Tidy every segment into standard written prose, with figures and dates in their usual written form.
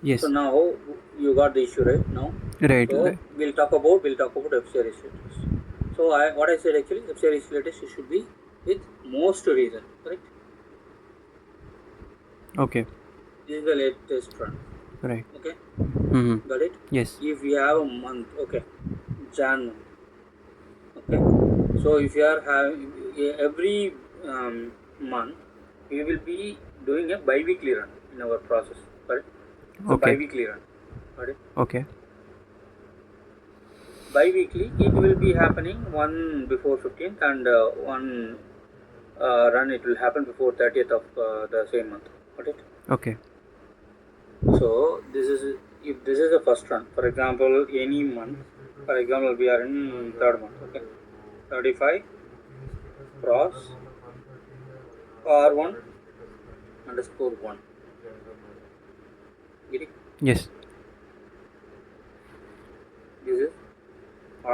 So Yes. now you got the issue right now. Right. So Right. we'll talk about F series filters. So what I said actually F series filters should be with most reason, correct? Okay. This is the latest run. Right. Okay, Mm-hmm. got it. Yes. If we have a month, okay, Jan month, okay. So if you are having every month, we will be doing a bi-weekly run in our process, correct? It's a Okay. bi-weekly run, got it. Okay. Bi-weekly, it will be happening one before 15th and one run it will happen before 30th of the same month. Got it? Okay. So this is if this is the first run. For example, any month. For example, we are in third month. Okay, 35 cross R1 underscore 1. Getting Yes. this is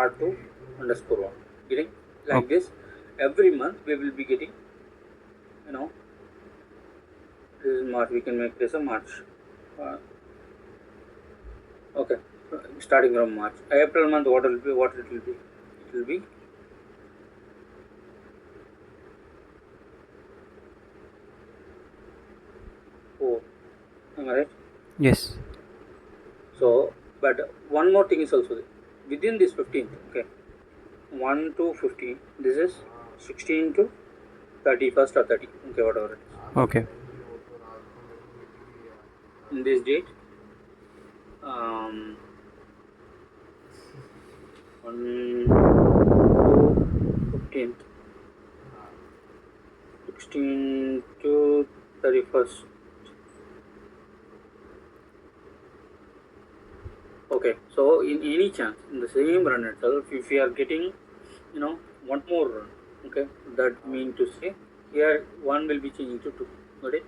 R2 underscore 1. Getting like Okay. this every month we will be getting. You know, this is March. We can make this a March. Uh, okay, starting from March. April month. What will be? What it will be? It will be 4. Am I right? Yes. So, but one more thing is also there. Within this 15th, okay, 1 to 15, this is 16 to 31st or 30, okay, whatever it is. Okay. In this date, um, 1 to 15th, 16 to 31st. Okay, so in any chance, in the same run itself, if we are getting, one more run, okay, that mean to say, here 1 will be changing to 2, got it?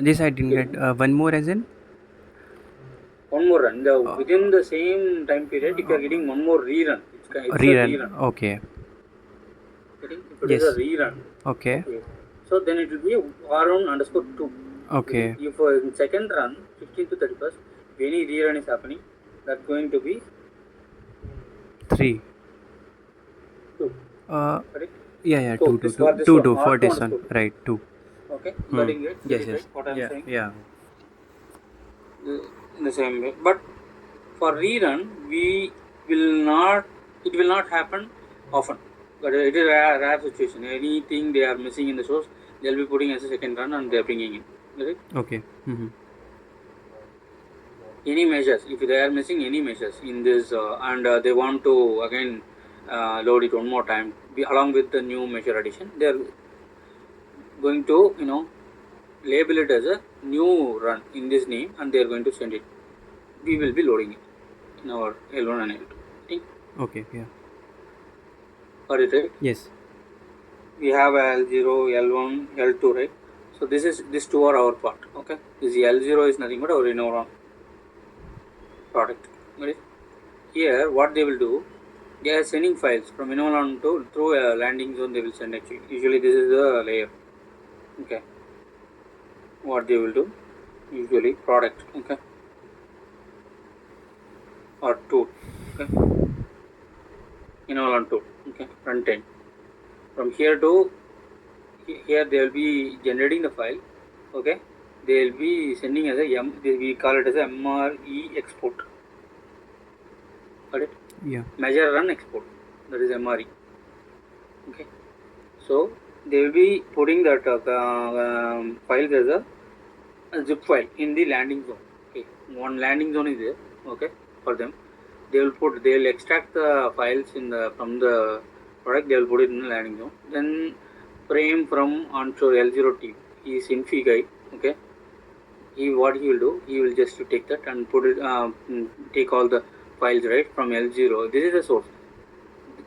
This I didn't Getting get. One more as in one more run. The uh, within the same time period, if you are getting one more rerun, it's a rerun. rerun. Okay. Getting if it is a Yes. rerun, Okay. okay. So then it will be R1 underscore 2. Getting Okay. if in second run, 15 to 31st, if any rerun is happening, that's going to be 3. 2. Uh. Correct? Yeah. Yeah. So 2. 2. this 2. for this 2. one, 2 for R2 this one. underscore 2. Right. 2. Okay, Hmm. getting it, get Yes. it right? Yes. What I'm Yeah. saying Yeah. in the same way. But for rerun, it will not happen often. But it is a rare situation. Anything they are missing in the source, they'll be putting as a second run and they're bringing in. Right? Okay. Mm-hmm. Any measures, if they are missing any measures in this and they want to again load it one more time along with the new measure addition, they're going to label it as a new run in this name and they're going to send it. We will be loading it in our L1 and L2. Okay? Okay. Yeah. Got it right? Yes. We have L0, L1, L2, right? So this two are our part. Okay, this L0 is nothing but our Innova product. Right? Here, what they will do, they are sending files from Innova to through a landing zone. They will send actually. Usually, this is the layer. Okay, what they will do, usually product. Okay, or tool. Okay, Innova tool. Okay, front end. From here to here, they will be generating the file. Okay, they will be sending as a we call it as a MRE export. Got it? Yeah. Measure run export. That is MRE. Okay. So they will be putting that file as a zip file in the landing zone. Okay. One landing zone is there. Okay. For them, they will extract the files from the product. They will put it in the landing zone. Then frame from onshore L0 team. He is Infi guy. Okay. What he will do, he will just take that and put it take all the files right from L0. This is the source.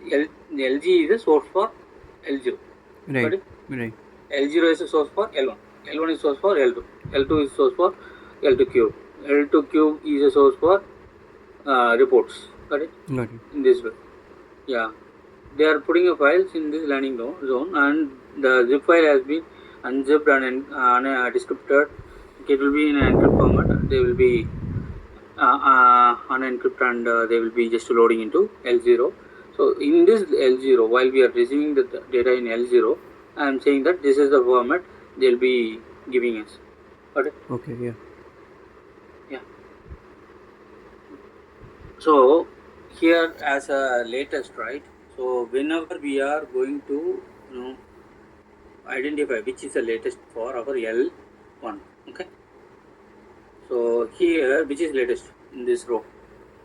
LG is a source for L0. Got Right. it? Right. L0 is a source for L1. L1 is source for L2. L2 is source for L2 cube. L2 cube is a source for reports. Got it? Got it. In this way. Yeah. They are putting a files in this landing zone and the zip file has been unzipped and descripted Okay, it will be in an encrypt format. They will be unencrypt and they will be just loading into L0. So in this L0, while we are receiving the data in L0, I am saying that this is the format they'll be giving us. Got it? Okay, yeah. Yeah. So here as a latest, right? So whenever we are going to identify which is the latest for our L1, okay? So here which is latest in this row?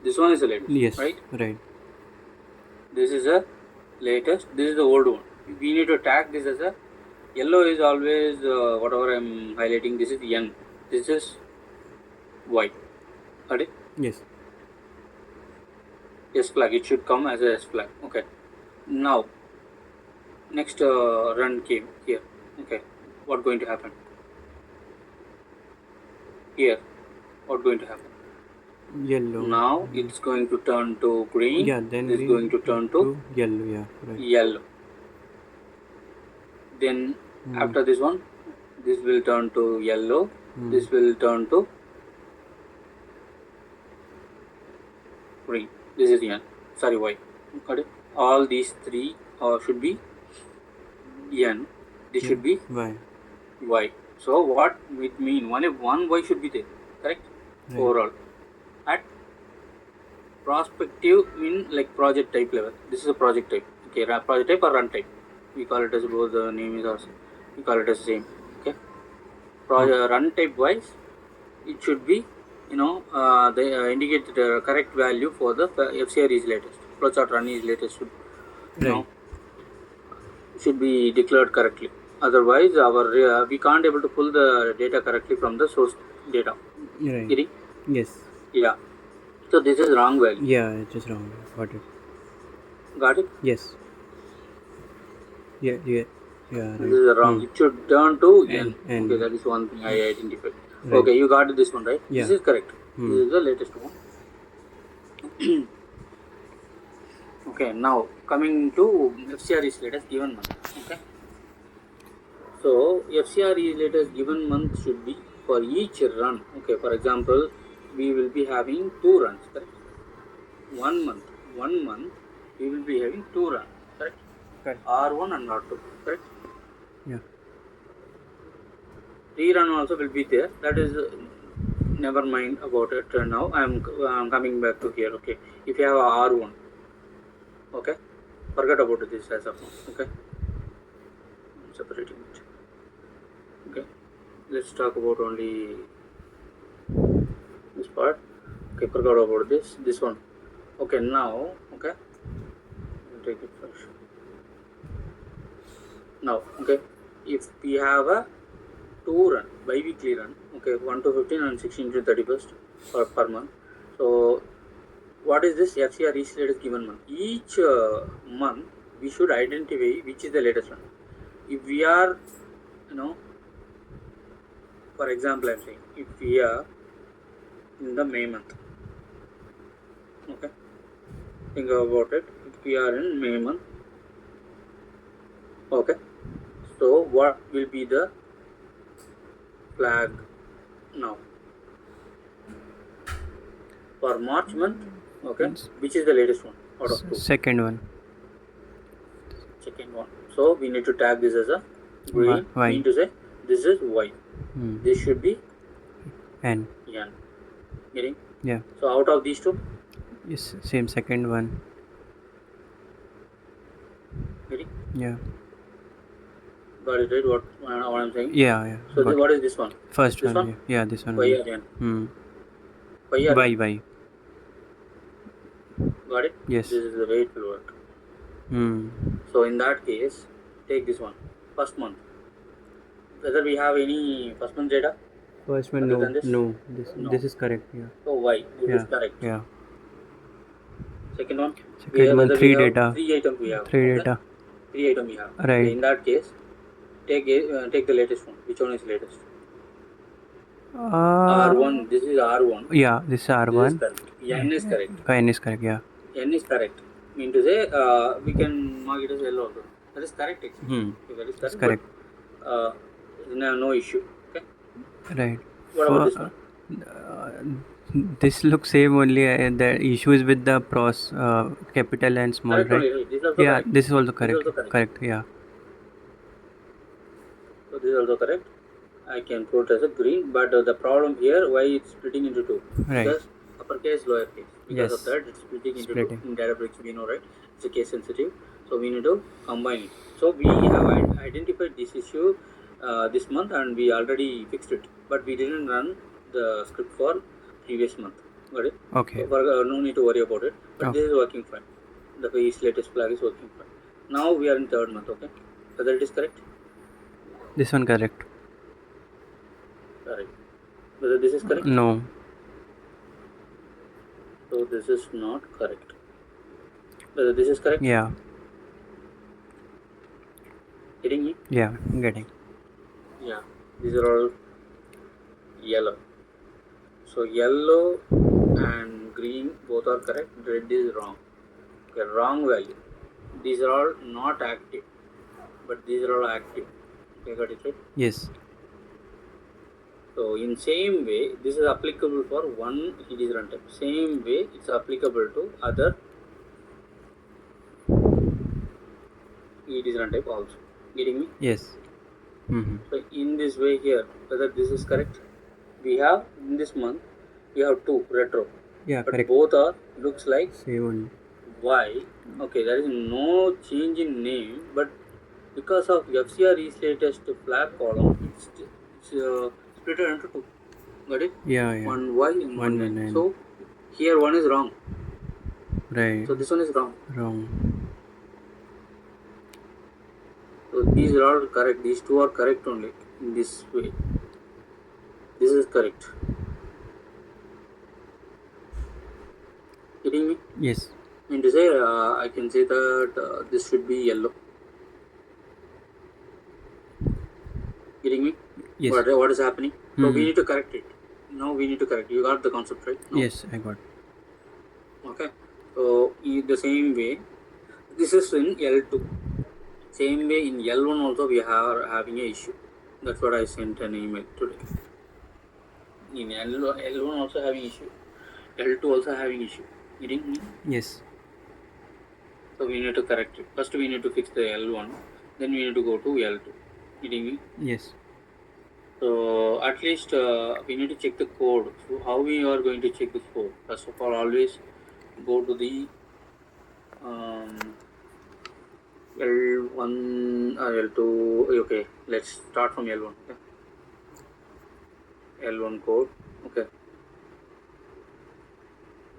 This one is the latest, Yes, right? right. This is the latest, this is the old one. We need to tag this as a yellow is always whatever I'm highlighting, this is N, this is Y. Got it? Yes. S flag, it should come as a S flag. Okay. Now next run came here. Okay. What going to happen? Here. What going to happen? Yellow. Now it's going to turn to green. Yeah, then it's green going to turn to yellow, yeah, right. yellow. Then after this one, this will turn to yellow. This will turn to green. This is N. Sorry, Y. Got it? All these three should be N. This should be Y. Y. So what it mean? Only one Y should be there. Correct? Right. Overall. At prospective in like project type level. This is a project type. Okay, project type or run type. We call it as both the name is also. We call it as same. Okay. Run type wise, it should be they indicate the correct value for the FCR is latest. Flowchart run is latest should be declared correctly. Otherwise, our we can't able to pull the data correctly from the source data. Right. Getting? Yes. Yeah. So this is wrong value. Yeah, it's just wrong. Got it. Got it? Yes. Yeah, right. This is wrong. It should turn to N. N. Okay, that is one thing I identified. Right. Okay, you got this one, right? Yeah. This is correct. This is the latest one. Okay, now coming to FCR is latest given month. Okay. So FCR is latest given month should be for each run. Okay, for example, we will be having 2 runs, correct? 1 month, we will be having 2 runs, correct? Correct. R1 and R2, correct? Yeah. 3 run also will be there. That is never mind about it now. I am coming back to here. Okay, if you have a R1, okay, forget about this as of now. Okay, I'm separating it. Okay, let's talk about only this part. Okay, forgot about this one. Okay, now okay, I'll take it first. Now okay, if we have a 2 run bi-weekly run, okay, 1 to 15 and 16 to 31st per month. So what is this FCR is latest given month? Each month we should identify which is the latest one. If we are for example, I'm saying if we are in the May month, okay, think about it. If we are in May month, okay, so what will be the flag now for March month? Okay, which is the latest one out of 2? Second one. Second one. So we need to tag this as a green. Y. Mean to say this is Y. This should be N. N. Getting? Yeah. So out of these 2? Yes, same second one. Getting? Yeah. Got it right? What I'm saying? Yeah. So what is this one? First this one. Yeah, this one. Y or N? Y or Y. Y. Got it? Yes. This is the way it will work. So in that case, take this one. First month. Whether we have any first month data? First one, other than this? no. No. This is correct. Yeah. So Y. This is correct. Yeah. Second one? Second one, 3 data. 3 items we have. 3 okay? data. 3 items we have. Right. Okay, in that case, take the latest one. Which one is latest? R1. This is R1. Yeah, this is R1. This is correct. N is correct. N is correct, yeah. N is correct. Mean to say, we can mark it as yellow also. That is correct actually. Okay, that is correct. Correct. But, no issue. Okay. Right. What about this For, one? this looks same only. The issue is with the capital and small, Correct right? only, right? This is also Yeah, correct. this is also This is correct. also correct. Correct. Yeah. So this is also correct. I can put as a green, but the problem here, why it's splitting into two? Right. Because uppercase, lowercase. Because of Yes. that, it's splitting into two. Splitting. In Databricks, we know, right? It's a case sensitive, so we need to combine it. So we have identified this issue this month, and we already fixed it, but we didn't run the script for previous month. Got it? Okay. So for, no need to worry about it. But this is working fine. The latest flag is working fine. Now we are in third month. Okay, whether it is correct? This one correct. Correct. Whether this is correct? No. So this is not correct. Whether this is correct? Yeah. Getting me? Yeah. Getting. Yeah. These are all yellow. So yellow and green both are correct. Red is wrong. Okay, wrong value. These are all not active, but these are all active. Okay, got it right? Yes. So in same way, this is applicable for one EDS runtime. Same way, it's applicable to other EDS runtime also. Getting me? Yes. Mm-hmm. So in this way here, whether this is correct, we have in this month we have two retro. Yeah. But Correct. both are looks like Same only. Y. Okay, there is no change in name, but because of FCR is latest flag column, it's split into two. Got it? Yeah. Yeah. One Y and one One N. N. So here one is wrong. Right. So this one is wrong. Wrong. So these are all correct. These two are correct only in this way. This is correct. Getting me? Yes. I mean to say, I can say that this should be yellow. Getting me? Yes. What is happening? So Mhm. we need to correct it. Now we need to correct. You got the concept right? No. Yes, I got. Okay. So in the same way, this is in L2. Same way in L1 also we are having a issue. That's what I sent an email today. In L1 also having issue. L2 also having issue. Getting me? Yes. So we need to correct it. First we need to fix the L1. Then we need to go to L2. Getting me? Yes. So at least we need to check the code. So how we are going to check the code? First of all, always go to the L1 or L2. Okay, let's start from L1. Okay. L1 code. Okay.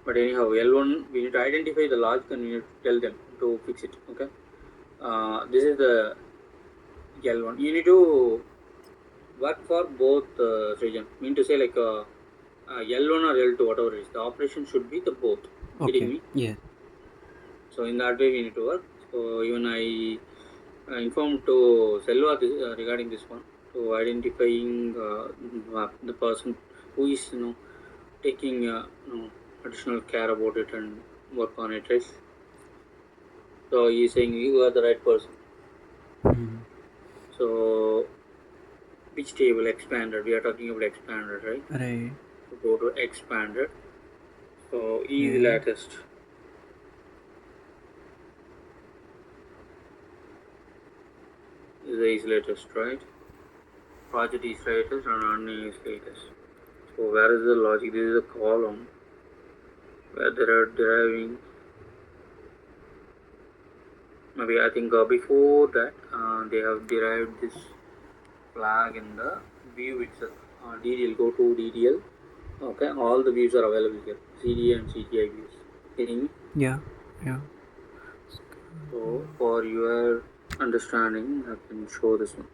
But anyhow, L1 we need to identify the logic and we need to tell them to fix it. Okay. This is the L1. You need to work for both region. Mean to say like L1 or L2, whatever it is, the operation should be the both. Getting Okay. me? Yeah. So in that way we need to work. So even I informed to Selva regarding this one. So identifying the person who is taking additional care about it and work on it, right? So he is saying you are the right person. Mhm. So which table expanded? We are talking about expanded, right? Right. So go to expanded. So E is the Yeah. latest. Is latest, right? Project is latest and running is latest. So where is the logic? This is a column where they are deriving. Maybe I think before that they have derived this flag in the view itself. DDL, go to DDL. Okay, all the views are available here. CDA and CTI views. Getting me? Yeah. Yeah. So for your understanding, I can show this one.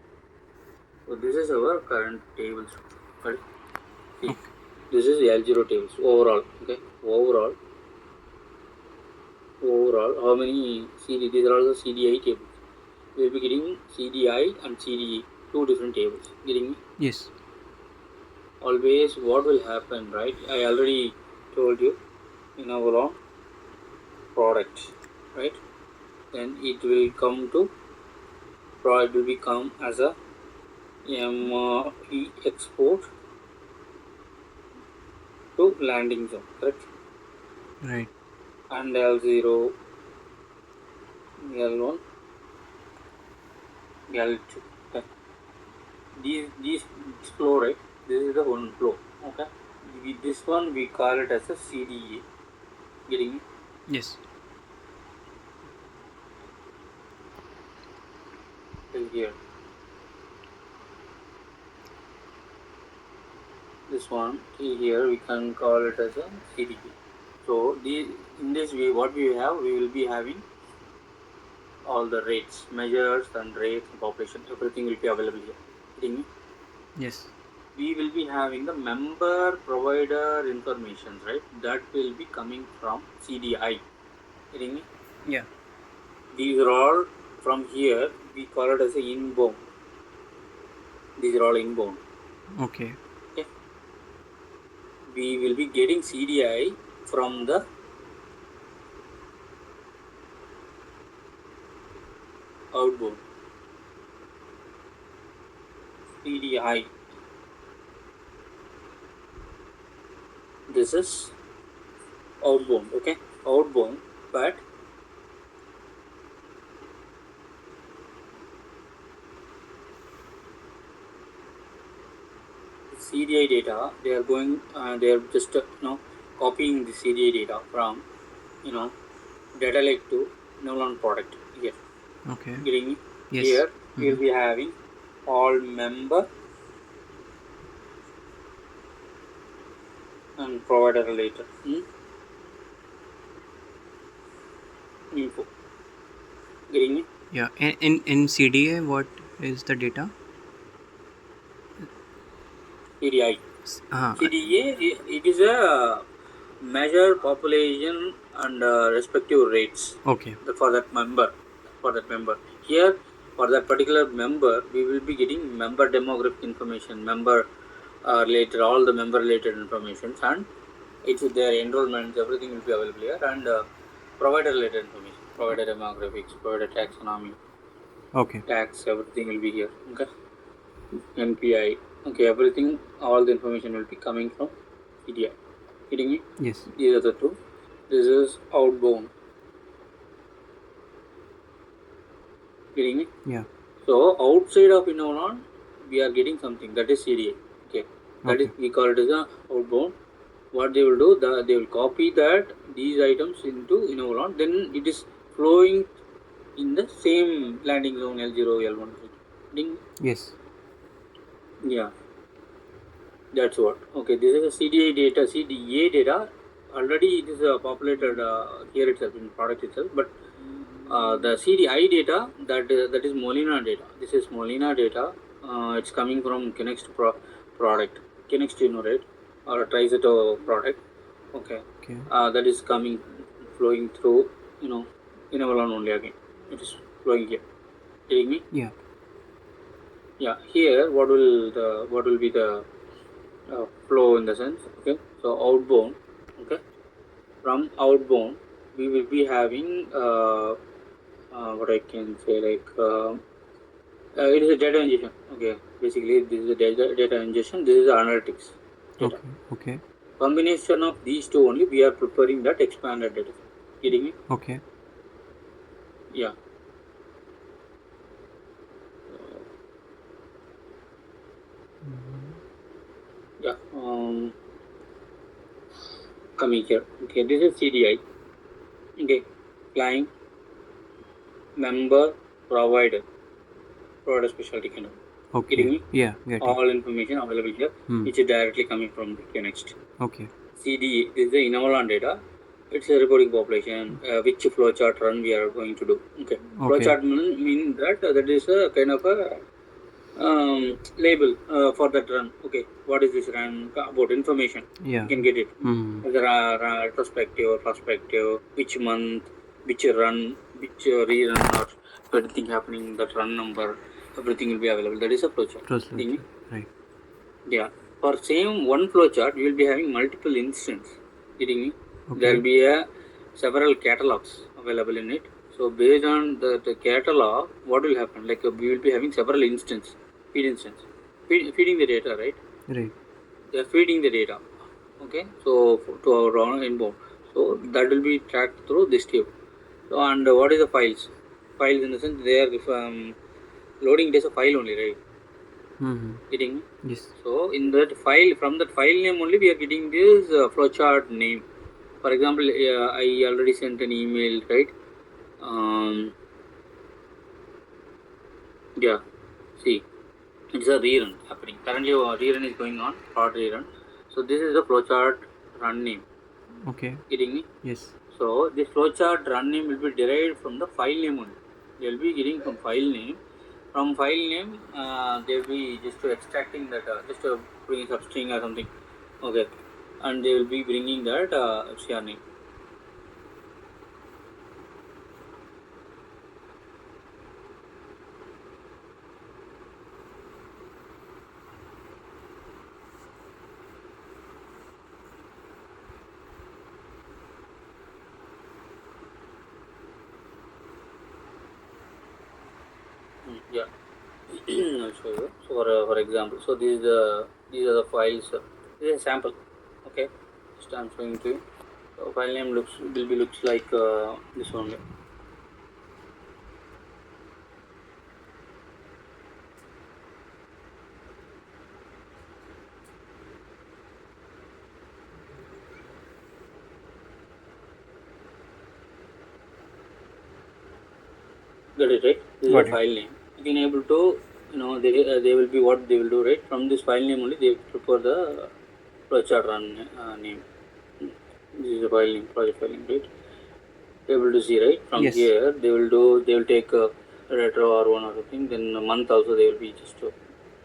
So this is our current tables. Right? See, this is L0 tables overall. Okay, overall, how many CD? These are also CDI tables. We will be getting CDI and CDE, two different tables. Getting me? Yes. Always, what will happen, right? I already told you in our product, right? Then it will come to product will become as a ME export to landing zone, correct? Right. And L0, L1, L2. Okay. These flow, right? This is the one flow. Okay. This one we call it as a CDA. Getting me? Yes. Till here. This one till here we can call it as a CDA. So in this way, what we have, we will be having all the rates, measures and rates, population, everything will be available here. Getting me? Yes. We will be having the member provider information, right? That will be coming from CDI. Getting me? Yeah. These are all from here. We call it as a inbound. These are all inbound. Okay. Okay. We will be getting CDI from the outbound. CDI. This is outbound. Okay. Outbound, but CDI data, they are going, they are just copying the CDI data from data lake to Neuron product here. Okay. Getting me? Yes. Here we will be having all member and provider related info. Getting me? Yeah. In CDA, what is the data? CDI. Ah. CDA, it is a measure population and respective rates Okay. for that member. For that member. Here, for that particular member, we will be getting member demographic information, member related, all the member related information, and it's their enrollments, everything will be available here, and provider related information, provider demographics, provider taxonomy, Okay. tax, everything will be here. Okay. NPI. Okay, everything, all the information will be coming from CDI. Getting me? Yes. These are the two. This is outbound. Getting me? Yeah. So outside of Innovalon, we are getting something that is CDA. Okay. That is, Okay. we call it as a outbound. What they will do, they will copy that these items into Innovalon. Then it is flowing in the same landing zone L0, L1. Getting? Yes. Yeah. That's what. Okay, this is a CDA data. CDA data already it is populated here itself in product itself, but the CDI data that is Molina data. This is Molina data. It's coming from Kinext product, Kinext right, or Trizeto product. Okay, Okay. that is coming flowing through Innovalon only again. It is flowing here. Getting me? Yeah. Yeah. Here, what will be the flow in the sense? Okay, so outbound. Okay, from outbound we will be having what I can say, like it is a data ingestion. Okay, basically this is a data ingestion. This is analytics data. Okay. Okay. Combination of these two only we are preparing that expanded data. Getting me? Okay. Yeah. Yeah. Coming here. Okay, this is CDI. Okay, client, member, provider specialty kind of. Okay. Getting me? Yeah. Get it. All information available here, which is directly coming from the next. Okay. CDA, this is the Innovalon data. It's a reporting population, which flowchart run we are going to do. Okay. Flowchart mean that that is a kind of a label for that run. Okay. What is this run about? Information. Yeah. You can get it. There are retrospective, prospective, which month, which run, which rerun, or anything happening, that run number, everything will be available. That is a flowchart. Right. Yeah. For same one flowchart, you will be having multiple instances. Getting me? Okay. There will be several catalogs available in it. So based on the catalog, what will happen? Like we will be having several feeding the data, right? Right. They are feeding the data. Okay, so to our inbound, so that will be tracked through this table. So and what is the files? Files in the sense they are loading it as a file only, right? Mm-hmm. Getting me? Yes. So in that file, from that file name only, we are getting this flowchart name. For example, I already sent an email, right? Yeah, see, it's a rerun happening. Currently, a rerun is going on, hard rerun. So this is the flowchart run name. Okay. Getting me? Yes. So this flowchart run name will be derived from the file name only. They will be getting from file name. From file name, they will be just extracting that, just bringing substring or something. Okay, and they will be bringing that FCR name. Yeah. I'll show you. So for example, so these are the files. This is a sample. Okay, just I'm showing to you. So file name looks like this only. Got it, right? This is Got a it. file name. You can able to, they will be what they will do, right? From this file name only, they prepare the flowchart run name. This is a file name, project file name, right? Able to see, right? From Yes. here, they will take retro R1 or something. Then a month also they will be just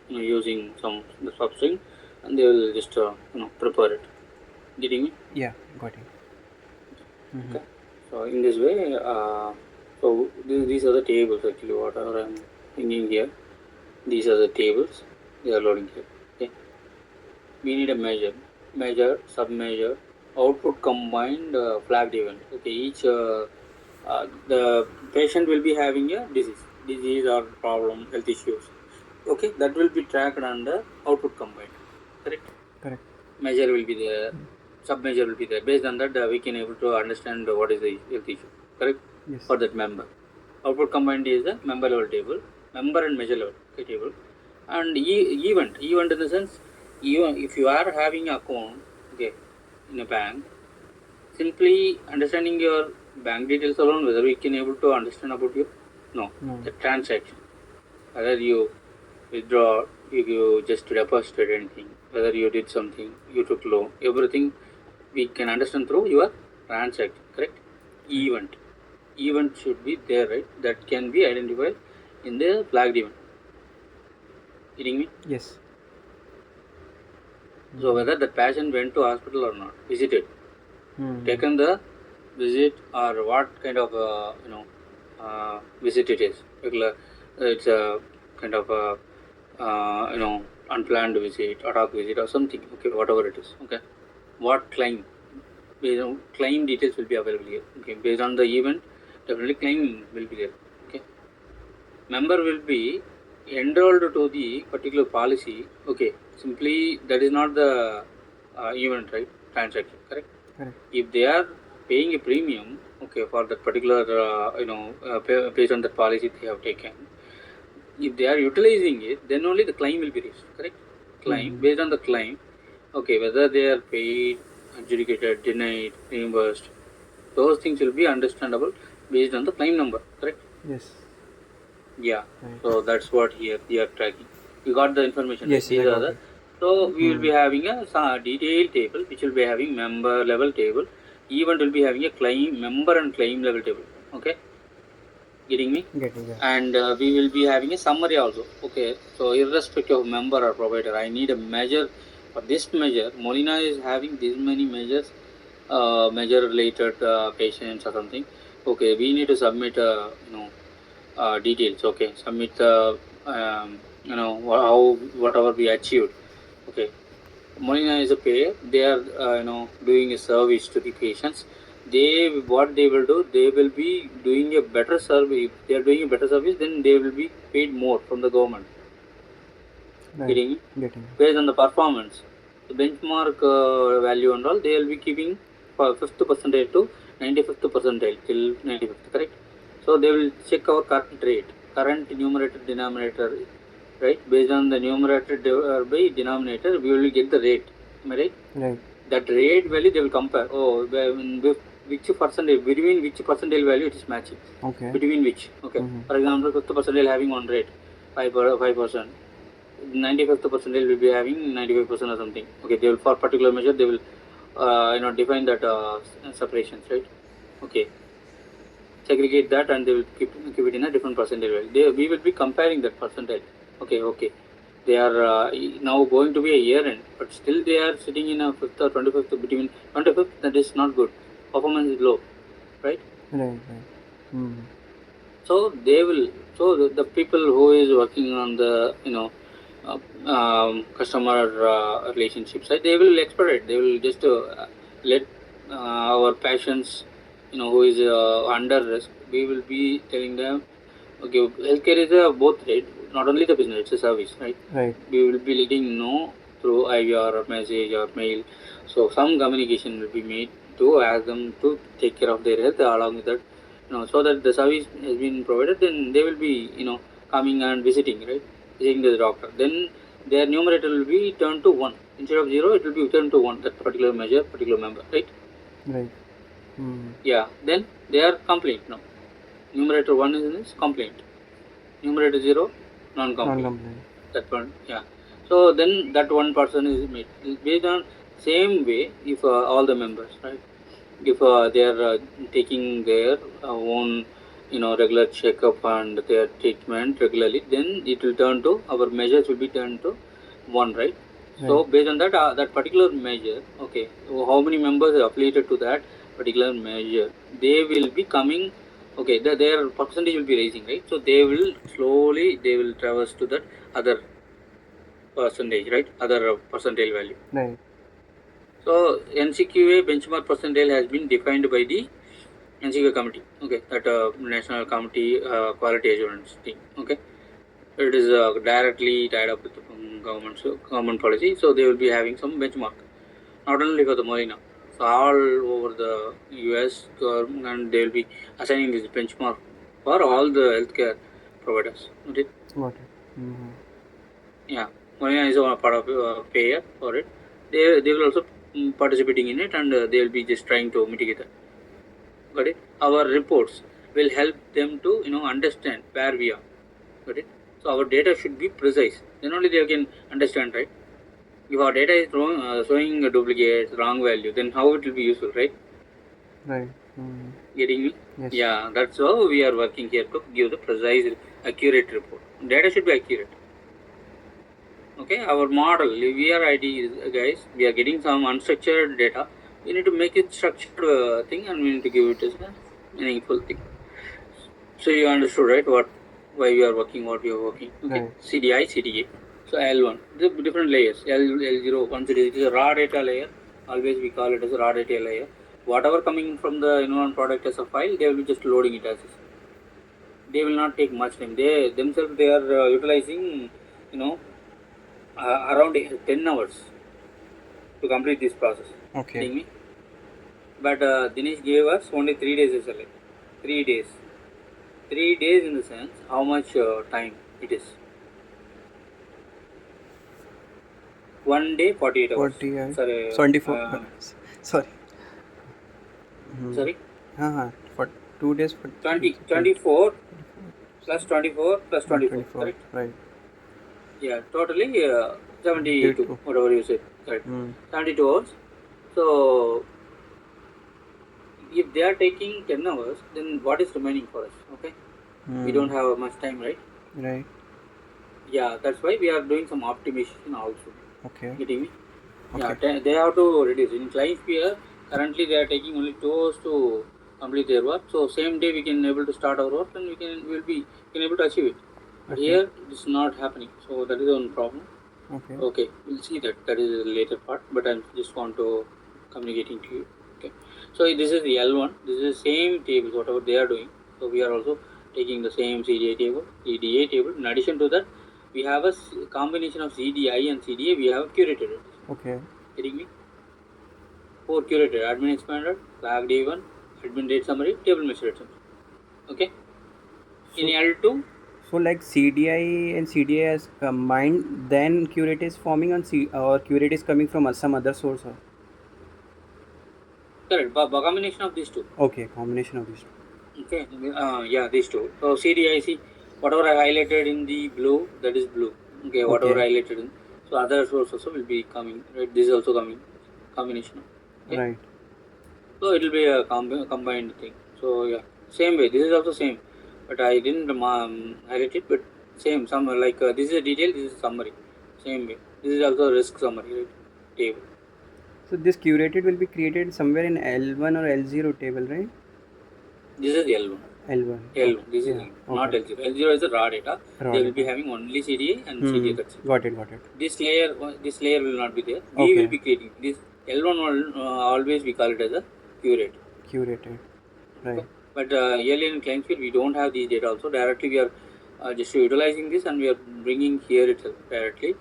using some the substring, and they will just prepare it. Getting me? Yeah. Got it. Mm-hmm. Okay. So in this way, so these are the tables actually. Whatever I'm thinking here, these are the tables they are loading here. Okay. We need a measure, submeasure, output combined, flagged event. Okay. Each the patient will be having a disease or problem, health issues. Okay, that will be tracked under output combined. Correct. Correct. Measure will be there, sub-measure will be there. Based on that, we can able to understand what is the health issue. Correct. Yes. For that member, output combined is the member level table, member and measure level table, and event in the sense, even if you are having account, okay, in a bank, simply understanding your bank details alone, whether we can able to understand about you, no, No. the transaction, whether you withdraw, you just deposited anything, whether you did something, you took loan, everything we can understand through your transaction. Correct. Event should be there, right? That can be identified in the flagged event. Getting me? Yes. So whether the patient went to hospital or not, visited, taken the visit, or what kind of visit it is. Regular, it's a kind of a unplanned visit, ad hoc visit, or something. Okay, whatever it is. Okay, what claim? Claim details will be available here. Okay, based on the event, definitely claim will be there. Okay, member will be enrolled to the particular policy. Okay, simply that is not the event, right? Transaction, correct? Correct. If they are paying a premium, okay, for that particular, based on the policy they have taken, if they are utilizing it, then only the claim will be raised, correct? Claim, based on the claim, okay, whether they are paid, adjudicated, denied, reimbursed, those things will be understandable based on the claim number, correct? Yes. Yeah. Right. So that's what here we are tracking. You got the information, Yes, right? yes, I These are got the. it. So we will be having a detailed table, which will be having member level table. Event will be having a claim member and claim level table. Okay, getting me? Getting that. And we will be having a summary also. Okay, so irrespective of member or provider, I need a measure. For this measure, Molina is having this many measures, measure related patients or something. Okay, we need to submit details. Okay, submit the how whatever we achieved. Okay, Molina is a payer. They are doing a service to the patients. What they will do, they will be doing a better service. If they are doing a better service, then they will be paid more from the government. Right. Getting Getting. based on the performance. the benchmark value and all, they will be keeping for 5th percentile to 95th percentile till 95th, correct? So they will check our current rate, current numerator denominator, right? Based on the numerator by denominator, we will get the rate. Am I right? Right. That rate value they will compare. Oh, which percentile, between which percentile value it is matching. Okay. Between which, okay. Mhm. For example, 5th percentile having one rate, 5%. 95th percentile will be having 95% or something. Okay, they will, for particular measure they will define that separations, right? Okay, segregate that and they will keep it in a different percentile value. We will be comparing that percentile. Okay, they are now going to be a year end, but still they are sitting in a 5th or 25th, between 25th. That is not good. Performance is low, right? Right. Mhm. So they will. So the people who is working on the customer relationships, right? They will expedite. They will just let our patients, who is under risk. We will be telling them, okay, healthcare is a both, right? Not only the business, it's a service, right? Right. We will be letting know through IVR or message or mail. So some communication will be made to ask them to take care of their health along with that, so that the service has been provided. Then they will be, coming and visiting, right? Visiting the doctor. Then their numerator will be turned to 1 instead of 0. It will be turned to 1. That particular measure, particular member, right? Right. Mhm. Yeah. Then they are complaint now. Numerator 1 is complaint. Numerator 0, non-complaint. Non-compliant. That one, yeah. So then that one person is made based on same way. If all the members, right? If they are taking their own, regular checkup and their treatment regularly, then it will turn to, our measures will be turned to 1, right? So Right. based on that, that particular measure, okay, so how many members are affiliated to that particular measure, they will be coming. Okay, their percentage will be raising, right? So they will slowly, they will traverse to that other percentage, right? Other percentile value. Right. So NCQA benchmark percentile has been defined by the NCQA committee. Okay, that National Committee Quality Assurance thing. Okay, it is directly tied up with the government policy. So they will be having some benchmark, not only for the Molina. So all over the US government, they will be assigning this benchmark for all the healthcare providers. Okay. Got it. Mhm. Yeah, Molina is a part of payer for it. They will also participating in it, and they will be just trying to mitigate that. Got it? Our reports will help them to understand where we are. Got it? So our data should be precise. Then only they can understand, right? If our data is showing a duplicate, wrong value, then how it will be useful, right? Right. Mhm. Getting me? Yes. Yeah, that's how we are working here to give the precise, accurate report. Data should be accurate. Okay, our model, we are IT guys, we are getting some unstructured data. We need to make it structured thing, and we need to give it as a meaningful thing. So you understood, right? Why we are working, what we are working. Okay, Right. CDI, CDA. So L1, the different layers. L0, once it is a raw data layer. Always we call it as a raw data layer. Whatever coming from the product as a file, they will be just loading it as is. They will not take much time. They themselves, they are utilizing, around 10 hours to complete this process. Okay. Getting me? But Dinesh gave us only 3 days SLA. 3 days. 3 days in the sense, how much time it is? 1 day, 48 hours. 48. Sorry. 24. Sorry. Mhm. Sorry? For 2 days. For 24 plus 24 plus 24. 24. Correct? Right. Yeah, totally 72. 72. Whatever you said. Correct. Mm. 72 hours. So if they are taking 10 hours, then what is remaining for us? Okay. We don't have much time, right? Right. Yeah, that's why we are doing some optimization also. Okay. Getting me? Okay. Yeah, they have to reduce. In ClientSphere, currently they are taking only 2 hours to complete their work. So same day we can able to start our work, and will be able to achieve it. But Okay. here it is not happening. So that is one problem. Okay. Okay, we'll see that. That is the later part. But I just want to communicating to you. Okay. So this is the L1. This is the same tables whatever they are doing. So we are also taking the same CDA table, CDA table. In addition to that, we have a combination of CDI and CDA. We have curated it. Okay. Getting me? 4 curated, admin expanded, flagged A1, admin date summary, table measure summary. Okay. In So, L2, so like CDI and CDA has combined, then curate is forming on or curate is coming from some other source. Or correct, combination of these two. okay, combination of these two. Okay, yeah, these two. So CDIC, whatever I highlighted in the blue, that is blue. Okay, whatever Okay. highlighted in. So other source also will be coming, right? This is also coming, combination. Okay, Right. so it will be a combined thing. So yeah, same way. This is also same, but I didn't highlight it. But same, some like this is a detail, this is summary. Same way. This is also risk summary, right? Table. So this curated will be created somewhere in L1 or L0 table, right? This is L1. L1. L1. Okay. This is Yeah. L1, not Okay. L0. L0 is the raw data. Raw They will be data. having only CDA and CDA. Hmm. That's it. Got it. Got it. This layer will not be there. We will Okay. be creating this L1 will always we call it as a curate. Curated. Okay. Right. But earlier in client field we don't have these data also. Directly we are just utilizing this and we are bringing here itself directly.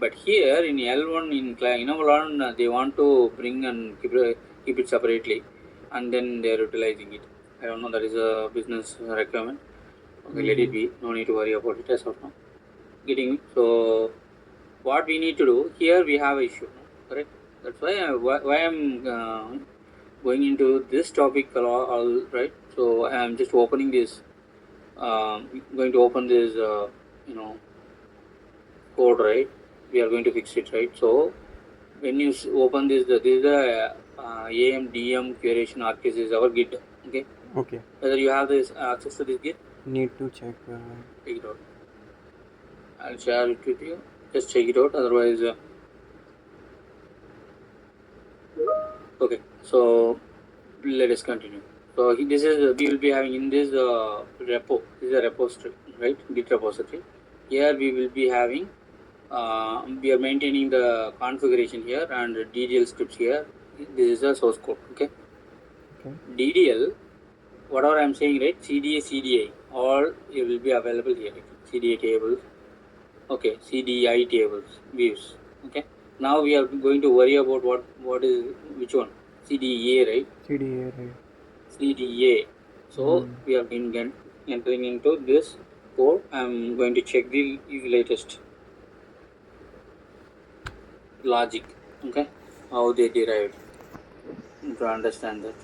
But here in L1 in Innovalon they want to bring and keep it separately, and then they are utilizing it. I don't know, that is a business requirement. Okay, let it Hmm. be. No need to worry about it as of now. Getting me? So what we need to do here, we have an issue, no? Correct? That's why I'm going into this topic all right. So I'm just opening this. Going to open this. Code, right? We are going to fix it, right? So when you open this, this is the AMDM curation archives is our Git. Okay. Okay. Whether you have this access to this Git, Need to check. check it out. I'll share it with you. Just check it out. Otherwise, okay. So let us continue. So this is we will be having in this repo. This is a repository, right? Git repository. Here we will be having. We are maintaining the configuration here and DDL scripts here. This is the source code. Okay. Okay. DDL, whatever I am saying, right? CDA, CDI, all it will be available here. CDA tables. Okay, CDI tables, views. Okay. Now we are going to worry about what is which one? CDA, right? CDA. Right. CDA. So Hmm. we have been entering into this code. I'm going to check the latest logic. Okay, how they derived to understand that.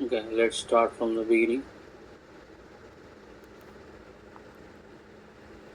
Okay, let's start from the beginning.